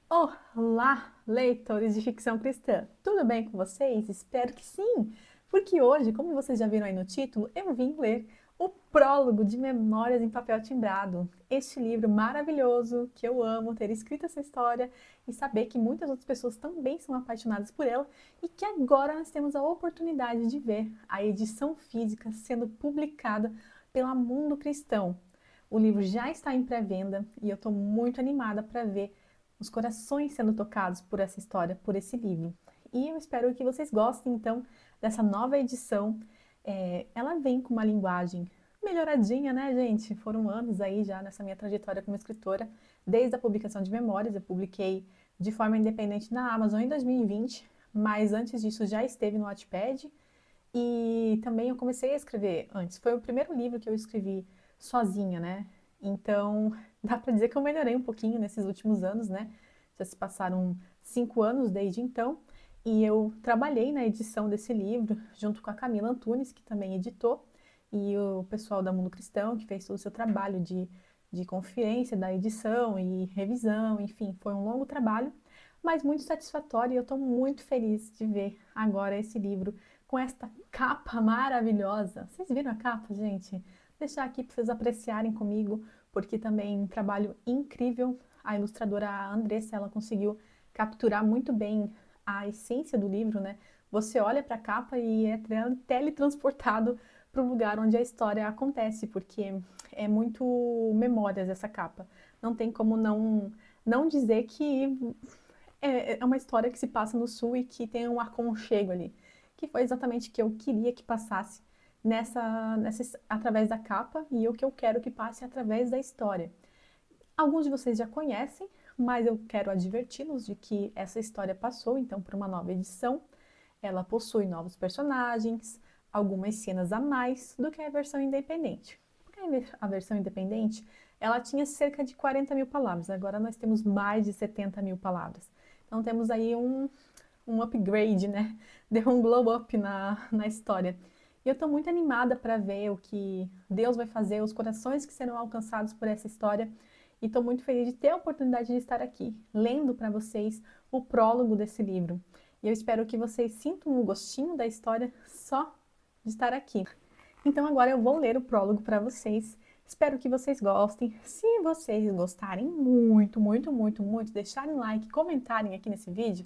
Olá, leitores de ficção cristã! Tudo bem com vocês? Espero que sim! Porque hoje, como vocês já viram aí no título, eu vim ler o prólogo de Memórias em Papel Timbrado. Este livro maravilhoso, que eu amo ter escrito essa história e saber que muitas outras pessoas também são apaixonadas por ela e que agora nós temos a oportunidade de ver a edição física sendo publicada pela Mundo Cristão. O livro já está em pré-venda e eu estou muito animada para ver os corações sendo tocados por essa história, por esse livro. E eu espero que vocês gostem, então, dessa nova edição. Ela vem com uma linguagem melhoradinha, né, gente? Foram anos aí já nessa minha trajetória como escritora, desde a publicação de Memórias. Eu publiquei de forma independente na Amazon em 2020, mas antes disso já esteve no Wattpad. E também eu comecei a escrever antes. Foi o primeiro livro que eu escrevi sozinha, né? Então, dá para dizer que eu melhorei um pouquinho nesses últimos anos, né? Já se passaram 5 anos desde então. E eu trabalhei na edição desse livro junto com a Camila Antunes, que também editou, e o pessoal da Mundo Cristão, que fez todo o seu trabalho de conferência da edição e revisão, enfim, foi um longo trabalho, mas muito satisfatório e eu estou muito feliz de ver agora esse livro com esta capa maravilhosa. Vocês viram a capa, gente? Deixar aqui para vocês apreciarem comigo, porque também um trabalho incrível. A ilustradora Andressa, ela conseguiu capturar muito bem a essência do livro, né? Você olha para a capa e é teletransportado para o lugar onde a história acontece, porque é muito memórias essa capa. Não tem como não dizer que é uma história que se passa no sul e que tem um aconchego ali, que foi exatamente o que eu queria que passasse através da capa e o que eu quero que passe através da história. Alguns de vocês já conhecem, mas eu quero adverti-los de que essa história passou então por uma nova edição. Ela possui novos personagens, algumas cenas a mais do que a versão independente. Porque a versão independente, ela tinha cerca de 40 mil palavras, agora nós temos mais de 70 mil palavras. Então temos aí um upgrade, né? Deu um glow up na história. E eu estou muito animada para ver o que Deus vai fazer, os corações que serão alcançados por essa história. E estou muito feliz de ter a oportunidade de estar aqui, lendo para vocês o prólogo desse livro. E eu espero que vocês sintam o gostinho da história só de estar aqui. Então agora eu vou ler o prólogo para vocês. Espero que vocês gostem. Se vocês gostarem muito, muito, muito, muito, deixarem like, comentarem aqui nesse vídeo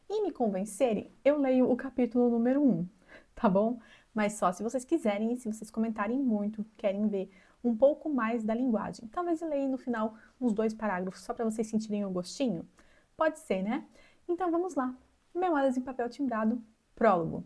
e me convencerem, eu leio o capítulo número 1, tá bom? Mas só se vocês quiserem e se vocês comentarem muito, querem ver um pouco mais da linguagem. Talvez eu leia no final uns 2 parágrafos só para vocês sentirem o gostinho. Pode ser, né? Então vamos lá. Memórias em papel timbrado, prólogo.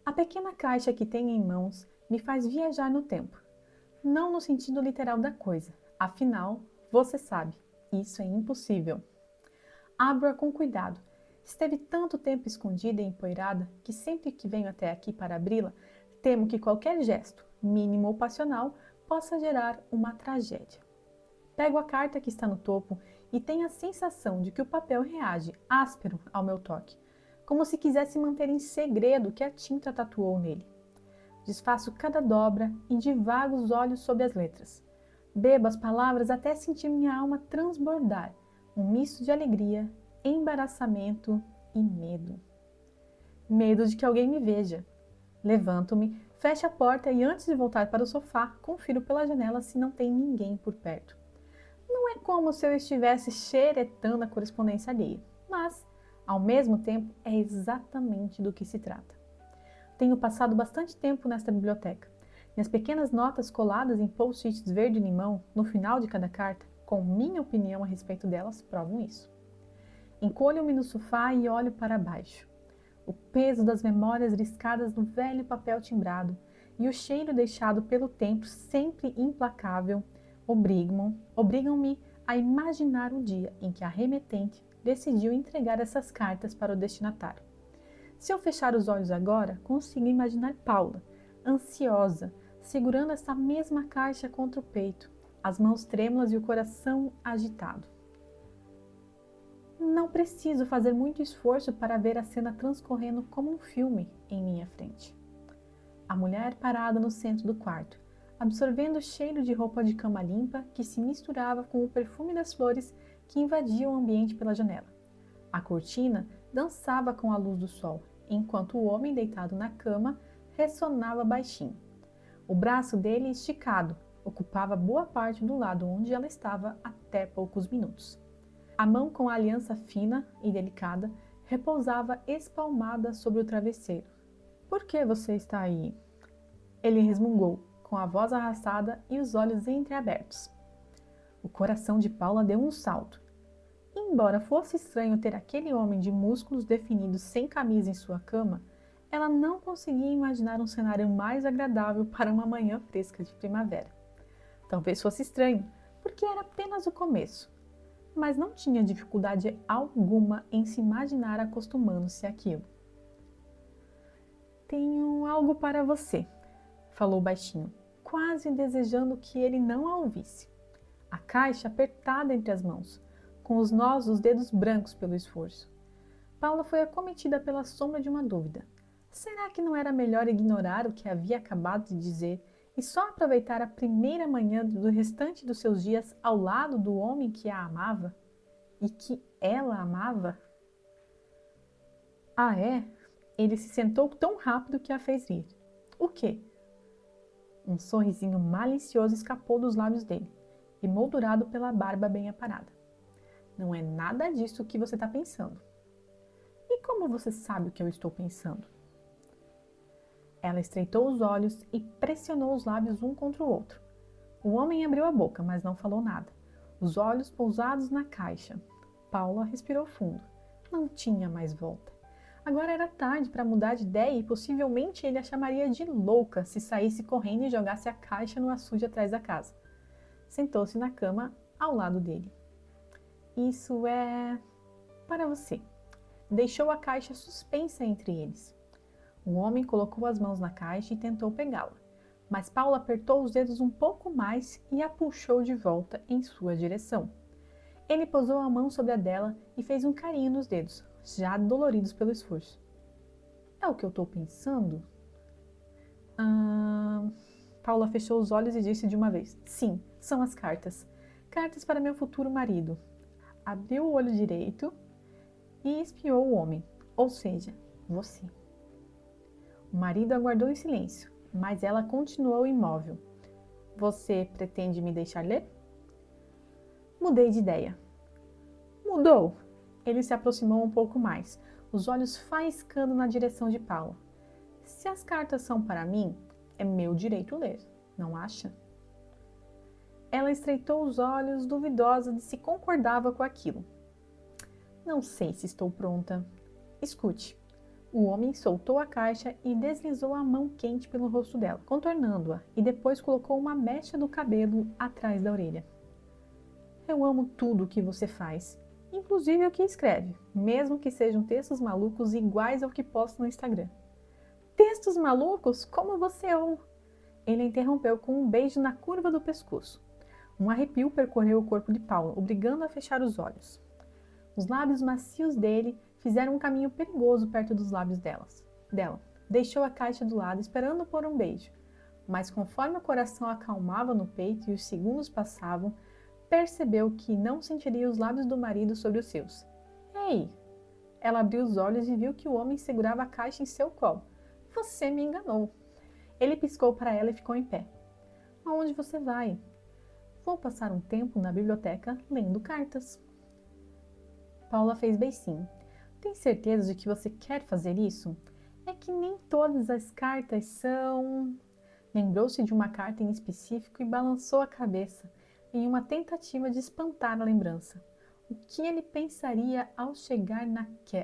A pequena caixa que tenho em mãos me faz viajar no tempo. Não no sentido literal da coisa, afinal, você sabe, isso é impossível. Abro-a com cuidado. Esteve tanto tempo escondida e empoeirada que sempre que venho até aqui para abri-la, temo que qualquer gesto, mínimo ou passional, possa gerar uma tragédia. Pego a carta que está no topo e tenho a sensação de que o papel reage áspero ao meu toque, como se quisesse manter em segredo o que a tinta tatuou nele. Desfaço cada dobra e divago os olhos sobre as letras. Bebo as palavras até sentir minha alma transbordar, um misto de alegria, embaraçamento e medo. Medo de que alguém me veja. Levanto-me, fecho a porta e antes de voltar para o sofá, confiro pela janela se não tem ninguém por perto. Não é como se eu estivesse xeretando a correspondência alheia, mas, ao mesmo tempo, é exatamente do que se trata. Tenho passado bastante tempo nesta biblioteca. Minhas pequenas notas coladas em post-its verde-limão no final de cada carta, com minha opinião a respeito delas, provam isso. Encolho-me no sofá e olho para baixo. O peso das memórias riscadas no velho papel timbrado e o cheiro deixado pelo tempo sempre implacável obrigam-me a imaginar o dia em que a remetente decidiu entregar essas cartas para o destinatário. Se eu fechar os olhos agora, consigo imaginar Paula, ansiosa, segurando essa mesma caixa contra o peito, as mãos trêmulas e o coração agitado. Não preciso fazer muito esforço para ver a cena transcorrendo como um filme em minha frente. A mulher parada no centro do quarto, absorvendo o cheiro de roupa de cama limpa que se misturava com o perfume das flores que invadia o ambiente pela janela. A cortina dançava com a luz do sol, enquanto o homem deitado na cama ressonava baixinho. O braço dele, esticado, ocupava boa parte do lado onde ela estava até poucos minutos. A mão com a aliança fina e delicada repousava espalmada sobre o travesseiro. "Por que você está aí?" Ele resmungou, com a voz arrastada e os olhos entreabertos. O coração de Paula deu um salto. Embora fosse estranho ter aquele homem de músculos definidos sem camisa em sua cama, ela não conseguia imaginar um cenário mais agradável para uma manhã fresca de primavera. Talvez fosse estranho, porque era apenas o começo, mas não tinha dificuldade alguma em se imaginar acostumando-se àquilo. "Tenho algo para você", falou baixinho, quase desejando que ele não a ouvisse. A caixa apertada entre as mãos, com os nós dos dedos brancos pelo esforço. Paula foi acometida pela sombra de uma dúvida. Será que não era melhor ignorar o que havia acabado de dizer e só aproveitar a primeira manhã do restante dos seus dias ao lado do homem que a amava? E que ela amava? "Ah, é?" Ele se sentou tão rápido que a fez rir. "O quê?" Um sorrisinho malicioso escapou dos lábios dele, emoldurado pela barba bem aparada. "Não é nada disso que você está pensando." "E como você sabe o que eu estou pensando?" Ela estreitou os olhos e pressionou os lábios um contra o outro. O homem abriu a boca, mas não falou nada, os olhos pousados na caixa. Paula respirou fundo. Não tinha mais volta. Agora era tarde para mudar de ideia e possivelmente ele a chamaria de louca se saísse correndo e jogasse a caixa no açude atrás da casa. Sentou-se na cama ao lado dele. "Isso é para você." Deixou a caixa suspensa entre eles. O homem colocou as mãos na caixa e tentou pegá-la, mas Paula apertou os dedos um pouco mais e a puxou de volta em sua direção. Ele pousou a mão sobre a dela e fez um carinho nos dedos, já doloridos pelo esforço. "É o que eu estou pensando?" Paula fechou os olhos e disse de uma vez: "Sim, são as cartas. Cartas para meu futuro marido." Abriu o olho direito e espiou o homem, ou seja, você. O marido aguardou em silêncio, mas ela continuou imóvel. "Você pretende me deixar ler?" "Mudei de ideia." "Mudou?" Ele se aproximou um pouco mais, os olhos faiscando na direção de Paula. "Se as cartas são para mim, é meu direito ler, não acha?" Ela estreitou os olhos, duvidosa de se concordava com aquilo. "Não sei se estou pronta." "Escute." O homem soltou a caixa e deslizou a mão quente pelo rosto dela, contornando-a, e depois colocou uma mecha do cabelo atrás da orelha. "Eu amo tudo o que você faz, inclusive o que escreve, mesmo que sejam textos malucos iguais ao que posto no Instagram." "Textos malucos? Como você ama?" Ele a interrompeu com um beijo na curva do pescoço. Um arrepio percorreu o corpo de Paula, obrigando-a a fechar os olhos. Os lábios macios dele fizeram um caminho perigoso perto dos lábios dela. Deixou a caixa do lado, esperando por um beijo. Mas conforme o coração acalmava no peito e os segundos passavam, percebeu que não sentiria os lábios do marido sobre os seus. "Ei!" Ela abriu os olhos e viu que o homem segurava a caixa em seu colo. "Você me enganou." Ele piscou para ela e ficou em pé. "Aonde você vai?" "Vou passar um tempo na biblioteca lendo cartas." Paula fez beicinho. "Tem certeza de que você quer fazer isso? É que nem todas as cartas são..." Lembrou-se de uma carta em específico e balançou a cabeça, em uma tentativa de espantar a lembrança. O que ele pensaria ao chegar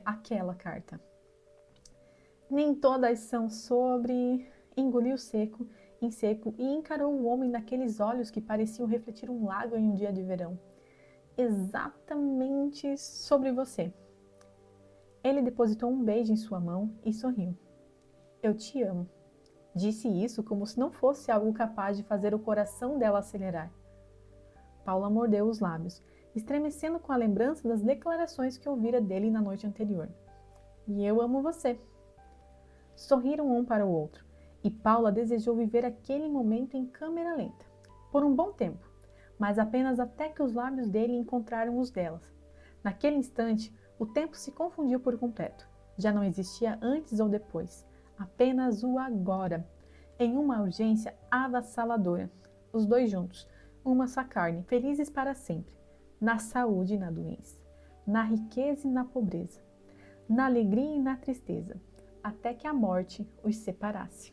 àquela carta? "Nem todas são sobre..." Engoliu em seco e encarou o homem naqueles olhos que pareciam refletir um lago em um dia de verão. "Exatamente sobre você." Ele depositou um beijo em sua mão e sorriu. "Eu te amo." Disse isso como se não fosse algo capaz de fazer o coração dela acelerar. Paula mordeu os lábios, estremecendo com a lembrança das declarações que ouvira dele na noite anterior. "E eu amo você." Sorriram um para o outro, e Paula desejou viver aquele momento em câmera lenta, por um bom tempo, mas apenas até que os lábios dele encontraram os delas. Naquele instante, o tempo se confundiu por completo. Já não existia antes ou depois, apenas o agora, em uma urgência avassaladora. Os dois juntos, uma só carne, felizes para sempre, na saúde e na doença, na riqueza e na pobreza, na alegria e na tristeza, até que a morte os separasse.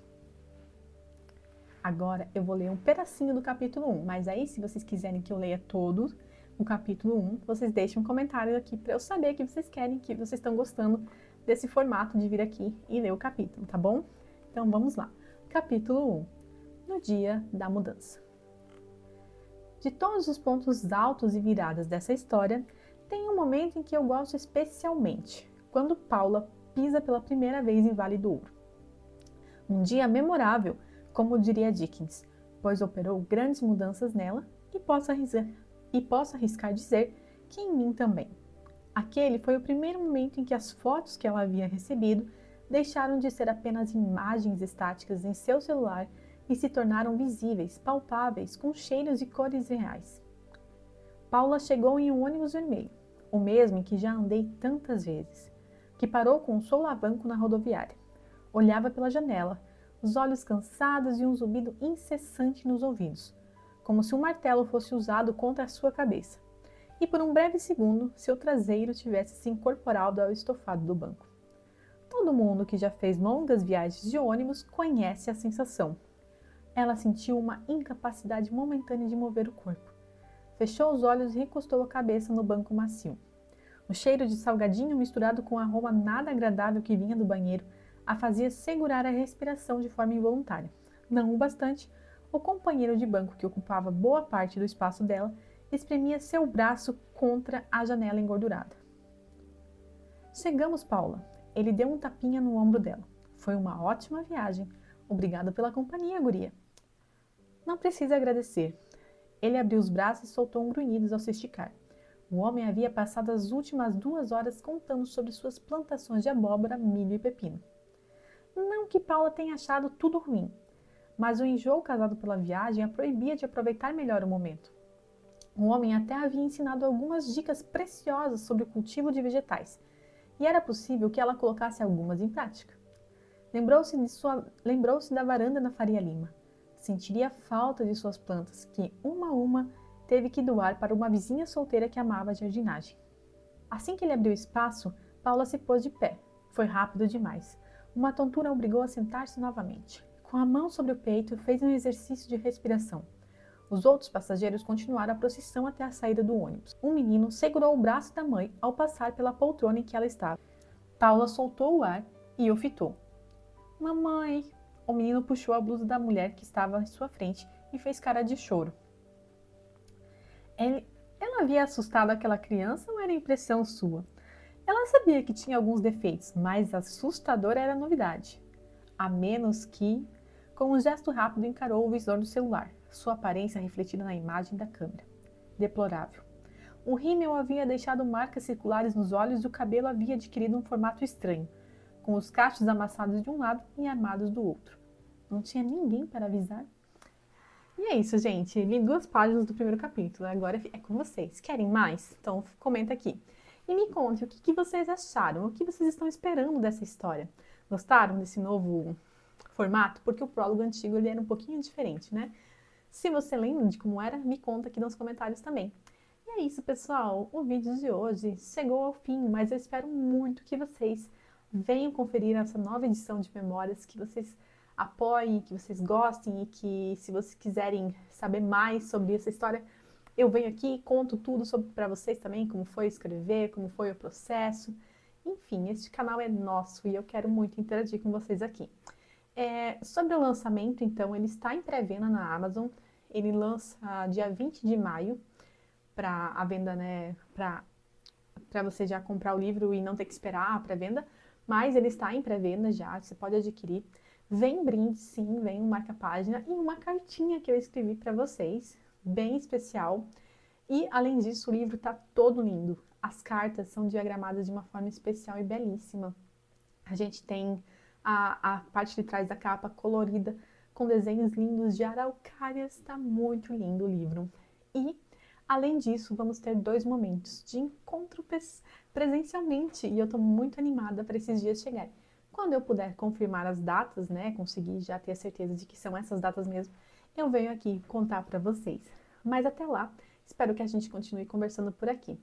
Agora eu vou ler um pedacinho do capítulo 1, mas aí se vocês quiserem que eu leia todo o capítulo 1, vocês deixem um comentário aqui para eu saber que vocês querem, que vocês estão gostando desse formato de vir aqui e ler o capítulo, tá bom? Então vamos lá. Capítulo 1. No dia da mudança. De todos os pontos altos e viradas dessa história, tem um momento em que eu gosto especialmente, quando Paula pisa pela primeira vez em Vale do Ouro. Um dia memorável, como diria Dickens, pois operou grandes mudanças nela e posso arriscar dizer que em mim também. Aquele foi o primeiro momento em que as fotos que ela havia recebido deixaram de ser apenas imagens estáticas em seu celular e se tornaram visíveis, palpáveis, com cheiros e cores reais. Paula chegou em um ônibus vermelho, o mesmo em que já andei tantas vezes, que parou com um solavanco na rodoviária. Olhava pela janela, os olhos cansados e um zumbido incessante nos ouvidos, como se um martelo fosse usado contra a sua cabeça, e por um breve segundo seu traseiro tivesse se incorporado ao estofado do banco. Todo mundo que já fez longas viagens de ônibus conhece a sensação. Ela sentiu uma incapacidade momentânea de mover o corpo. Fechou os olhos e recostou a cabeça no banco macio. O cheiro de salgadinho misturado com o aroma nada agradável que vinha do banheiro a fazia segurar a respiração de forma involuntária. Não o bastante, o companheiro de banco que ocupava boa parte do espaço dela espremia seu braço contra a janela engordurada. Chegamos, Paula. Ele deu um tapinha no ombro dela. Foi uma ótima viagem. Obrigado pela companhia, guria. Não precisa agradecer. Ele abriu os braços e soltou um grunhido ao se esticar. O homem havia passado as últimas 2 horas contando sobre suas plantações de abóbora, milho e pepino. Não que Paula tenha achado tudo ruim, mas o enjoo causado pela viagem a proibia de aproveitar melhor o momento. O homem até havia ensinado algumas dicas preciosas sobre o cultivo de vegetais, e era possível que ela colocasse algumas em prática. Lembrou-se da varanda na Faria Lima. Sentiria falta de suas plantas, que, uma a uma, teve que doar para uma vizinha solteira que amava a jardinagem. Assim que ele abriu espaço, Paula se pôs de pé. Foi rápido demais. Uma tontura a obrigou a sentar-se novamente. Com a mão sobre o peito, fez um exercício de respiração. Os outros passageiros continuaram a procissão até a saída do ônibus. Um menino segurou o braço da mãe ao passar pela poltrona em que ela estava. Paula soltou o ar e o fitou. Mamãe! O menino puxou a blusa da mulher que estava à sua frente e fez cara de choro. Ela havia assustado aquela criança ou era impressão sua? Ela sabia que tinha alguns defeitos, mas assustadora era a novidade. A menos que, com um gesto rápido, encarou o visor do celular, sua aparência refletida na imagem da câmera. Deplorável. O rímel havia deixado marcas circulares nos olhos e o cabelo havia adquirido um formato estranho, com os cachos amassados de um lado e armados do outro. Não tinha ninguém para avisar. E é isso, gente. Li 2 páginas do primeiro capítulo. Agora é com vocês. Querem mais? Então comenta aqui. E me conte o que vocês acharam, o que vocês estão esperando dessa história. Gostaram desse novo formato? Porque o prólogo antigo ele era um pouquinho diferente, né? Se você lembra de como era, me conta aqui nos comentários também. E é isso, pessoal. O vídeo de hoje chegou ao fim, mas eu espero muito que vocês venham conferir essa nova edição de Memórias, que vocês apoiem, que vocês gostem e que, se vocês quiserem saber mais sobre essa história, eu venho aqui e conto tudo para vocês também, como foi escrever, como foi o processo. Enfim, este canal é nosso e eu quero muito interagir com vocês aqui. Sobre o lançamento, então, ele está em pré-venda na Amazon. Ele lança dia 20 de maio para a venda, né, para você já comprar o livro e não ter que esperar a pré-venda. Mas ele está em pré-venda já, você pode adquirir. Vem brinde, sim, vem um marca-página e uma cartinha que eu escrevi para vocês, bem especial. E, além disso, o livro está todo lindo. As cartas são diagramadas de uma forma especial e belíssima. A gente tem a parte de trás da capa colorida, com desenhos lindos de araucárias. Está muito lindo o livro. E, além disso, vamos ter 2 momentos de encontro presencialmente e eu estou muito animada para esses dias chegarem. Quando eu puder confirmar as datas, né, conseguir já ter a certeza de que são essas datas mesmo, eu venho aqui contar para vocês. Mas até lá, espero que a gente continue conversando por aqui.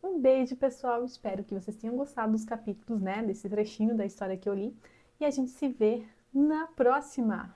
Um beijo, pessoal. Espero que vocês tenham gostado dos capítulos, né, desse trechinho da história que eu li. E a gente se vê na próxima!